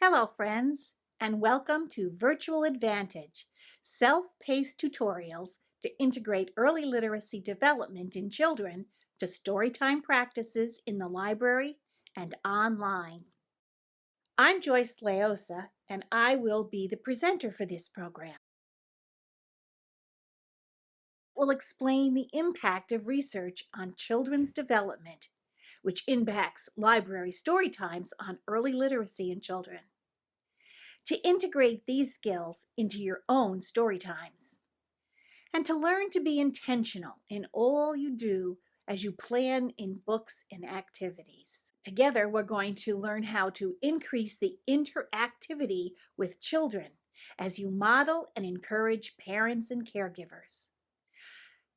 Hello, friends, and welcome to Virtual Advantage, self-paced tutorials to integrate early literacy development in children to storytime practices in the library and online. I'm Joyce Laiosa, and I will be the presenter for this program. We'll explain the impact of research on children's development, which impacts library storytimes on early literacy in children, to integrate these skills into your own story times, and to learn to be intentional in all you do as you plan in books and activities. Together, we're going to learn how to increase the interactivity with children as you model and encourage parents and caregivers.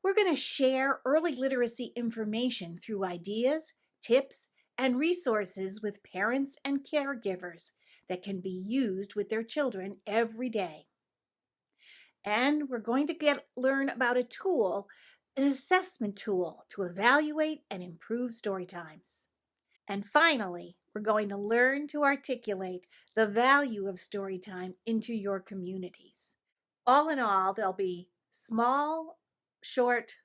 We're going to share early literacy information through ideas, tips, and resources with parents and caregivers that can be used with their children every day. And we're going to learn about a tool, an assessment tool to evaluate and improve story times. And finally, we're going to learn to articulate the value of story time into your communities. All in all, there'll be small, short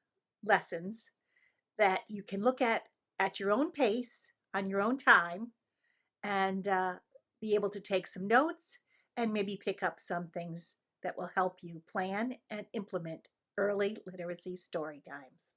lessons that you can look at your own pace, on your own time, and be able to take some notes and maybe pick up some things that will help you plan and implement early literacy story times.